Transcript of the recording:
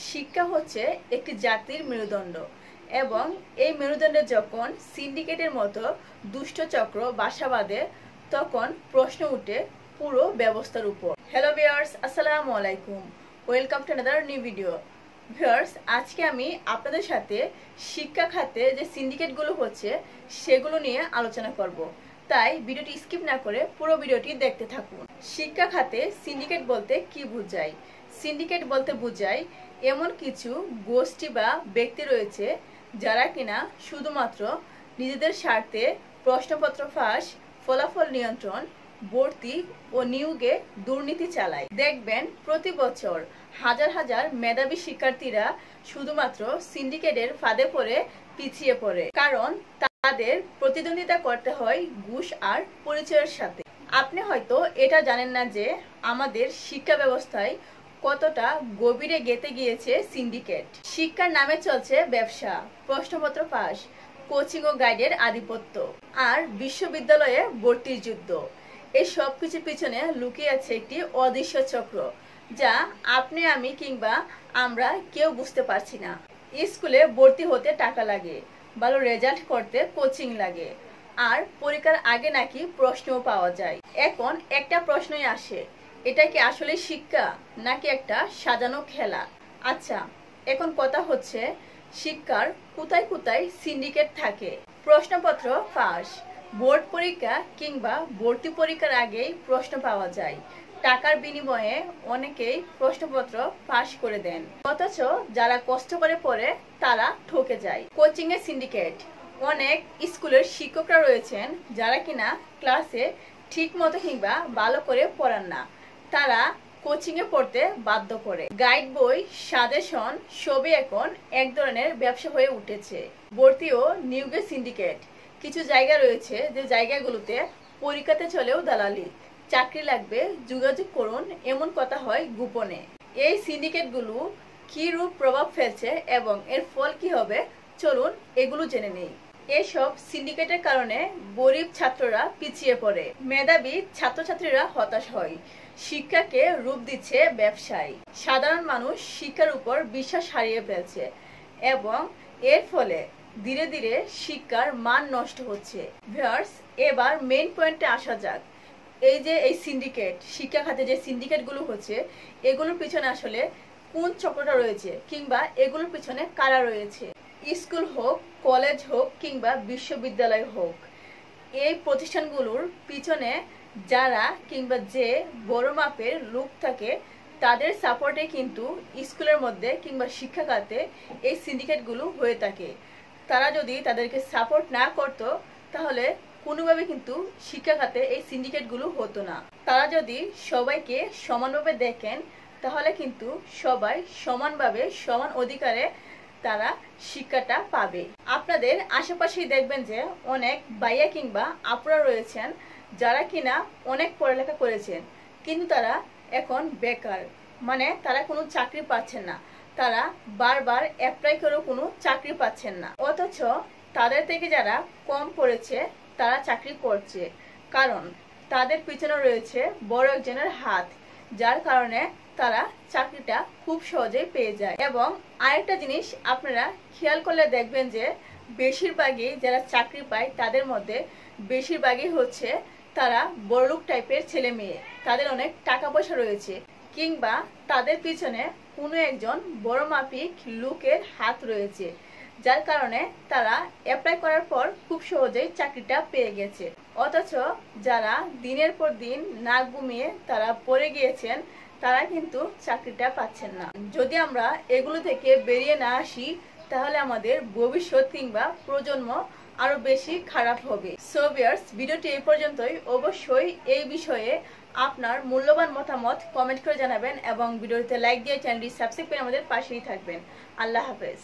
শিক্ষা হচ্ছে একটি জাতির মেরুদণ্ড এবং এই মেরুদণ্ডে যখন সিন্ডিকেটের মতো দুষ্ট চক্র বাসা বাঁধে তখন প্রশ্ন উঠে পুরো ব্যবস্থার উপর। হ্যালো ভিউয়ার্স, আসসালামু আলাইকুম, welcome to another new video. Viewers, আজকে আমি আপনাদের সাথে শিক্ষা খাতে যে সিন্ডিকেটগুলো হচ্ছে সেগুলো নিয়ে আলোচনা করব, তাই ভিডিওটি স্কিপ না করে পুরো ভিডিওটি দেখতে থাকুন। শিক্ষা খাতে সিন্ডিকেট বলতে কি বোঝায়? সিন্ডিকেট বলতে বোঝায় এমন কিছু গোষ্ঠী বা ব্যক্তি রয়েছে যারা কিনা শুধুমাত্র নিজেদের স্বার্থে প্রশ্নপত্র ফাঁস, ফলাফল নিয়ন্ত্রণ, ভর্তি ও নিয়োগে দুর্নীতি চালায়। দেখবেন প্রতি বছর হাজার হাজার মেধাবী শিক্ষার্থীরা শুধুমাত্র সিন্ডিকেটের ফাঁদে পড়ে পিছিয়ে পড়ে, কারণ তাদের প্রতিদ্বন্দ্বিতা করতে হয় ঘুষ আর পরিচয়ের সাথে। আপনি হয়তো এটা জানেন না যে আমাদের শিক্ষা ব্যবস্থায় কতটা গভীরে গেঁথে গিয়েছে সিন্ডিকেট। শিক্ষার নামে চলছে ব্যবসা, প্রশ্নপত্র ফাঁস, কোচিং ও গাইডের আধিপত্য আর বিশ্ববিদ্যালয়ে ভর্তির যুদ্ধ। এই সব কিছুর পিছনে লুকিয়ে আছে একটি অদৃশ্য চক্র যা আপনি, আমি কিংবা আমরা কেউ বুঝতে পারছি না। স্কুলে ভর্তি হতে টাকা লাগে, ভালো রেজাল্ট করতে কোচিং লাগে, আর পরীক্ষার আগে নাকি প্রশ্নও পাওয়া যায়। এখন একটা প্রশ্নই আসে, এটা কি আসলে শিক্ষা নাকি একটা সাজানো খেলা? আচ্ছা, এখন কথা হচ্ছে শিক্ষার কোথায় কোথায় সিন্ডিকেট থাকে। প্রশ্নপত্র ফাঁস, বোর্ড পরীক্ষা কিংবা ভর্তি পরীক্ষার আগেই প্রশ্ন পাওয়া যায়, টাকার বিনিময়ে অনেকেই প্রশ্নপত্র পাশ করে দেন, অথচ যারা কষ্ট করে পড়ে তারা ঠকে যায়। কোচিং এর সিন্ডিকেট, অনেক স্কুলের শিক্ষকরা রয়েছেন যারা কিনা ক্লাসে ঠিক মতো কিংবা ভালো করে পড়ান না, তারা কোচিং এ পড়তে বাধ্য করে। গাইড বই, সাজেশন সবই এখন এক ধরনের ব্যবসা হয়ে উঠেছে। ভর্তি ও নিয়োগের সিন্ডিকেট, কিছু জায়গা রয়েছে যে জায়গাগুলোতে পরীক্ষাতে চলেও দালালি, চাকরি লাগবে যোগাযোগ করুন এমন কথা হয় গোপনে। এই সিন্ডিকেটগুলো কি রূপ প্রভাব ফেলছে এবং এর ফল কি হবে, চলুন এগুলো জেনে নেই। এসব সিন্ডিকেটের কারণে গরিব ছাত্ররা পিছিয়ে পড়ে, মেধাবী ছাত্রছাত্রীরা হতাশ হয়, শিক্ষাকে রূপ দিচ্ছে ব্যবসায়, সাধারণ মানুষ শিক্ষার উপর বিশ্বাস হারিয়ে ফেলছে এবং এর ফলে ধীরে ধীরে শিক্ষার মান নষ্ট হচ্ছে। ভিউয়ার্স, এবার মেইন পয়েন্টে আসা যাক। এই সিন্ডিকেট, শিক্ষা খাতে যে সিন্ডিকেটগুলো হচ্ছে এগুলোর পিছনে আসলে কোন চক্রটা রয়েছে কিংবা এগুলোর পিছনে কারা রয়েছে। স্কুল হোক, কলেজ হোক কিংবা বিশ্ববিদ্যালয় হোক, এই প্রতিষ্ঠানগুলোর পিছনে যারা কিংবা যে বড় মাপের লোক থাকে তাদের সাপোর্টে কিন্তু স্কুলের মধ্যে কিংবা শিক্ষা খাতে এই সিন্ডিকেটগুলো হয়ে থাকে। তারা যদি তাদেরকে সাপোর্ট না করতো তাহলে কোনোভাবে কিন্তু শিক্ষা খাতে এই সিন্ডিকেটগুলো হতো না। তারা যদি সবাইকে সমানভাবে দেখেন তাহলে কিন্তু সবাই সমানভাবে সমান অধিকারে তারা শিক্ষাটা পাবে। আপনাদের আশেপাশেই দেখবেন যে অনেক ভাইয়া কিংবা আপুরা রয়েছেন যারা কিনা অনেক পড়ালেখা করেছেন কিন্তু তারা এখন বেকার, মানে তারা কোনো চাকরি পাচ্ছেন না, তারা বারবার অ্যাপ্লাই করেও কোনো চাকরি পাচ্ছেন না, অথচ তাদের থেকে যারা কম পড়েছে তারা চাকরি করছে, কারণ তাদের পিছনে রয়েছে বড় একজনের হাত, যার কারণে তারা চাকরিটা খুব সহজেই পেয়ে যায়। এবং আরেকটা জিনিস আপনারা খেয়াল করলে দেখবেন যে বেশিরভাগই যারা চাকরি পায় তাদের মধ্যে বেশিরভাগই হচ্ছে তারা বড়লোক টাইপের ছেলে মেয়ে, তাদের অনেক টাকা পয়সা রয়েছে কিংবা তাদের পিছনে কোনো একজন বড় মাপিক লোকের হাত রয়েছে, যার কারণে তারা অ্যাপ্লাই করার পর খুব সহজেই চাকরিটা পেয়ে গেছে, অথচ যারা দিনের পর দিন না ঘুমিয়ে তারা পড়ে গিয়েছেন তারা কিন্তু চাকরিটা পাচ্ছেন না। যদি আমরা এগুলো থেকে বেরিয়ে না আসি তাহলে আমাদের ভবিষ্যৎ কিংবা প্রজন্ম আরো বেশি খারাপ হবে। সো ভিউয়ার্স, ভিডিওটি এই পর্যন্তই। অবশ্যই এই বিষয়ে আপনার মূল্যবান মতামত কমেন্ট করে জানাবেন এবং ভিডিওতে লাইক দিয়ে চ্যানেলটি সাবস্ক্রাইব করে আমাদের পাশেই থাকবেন। আল্লাহ হাফেজ।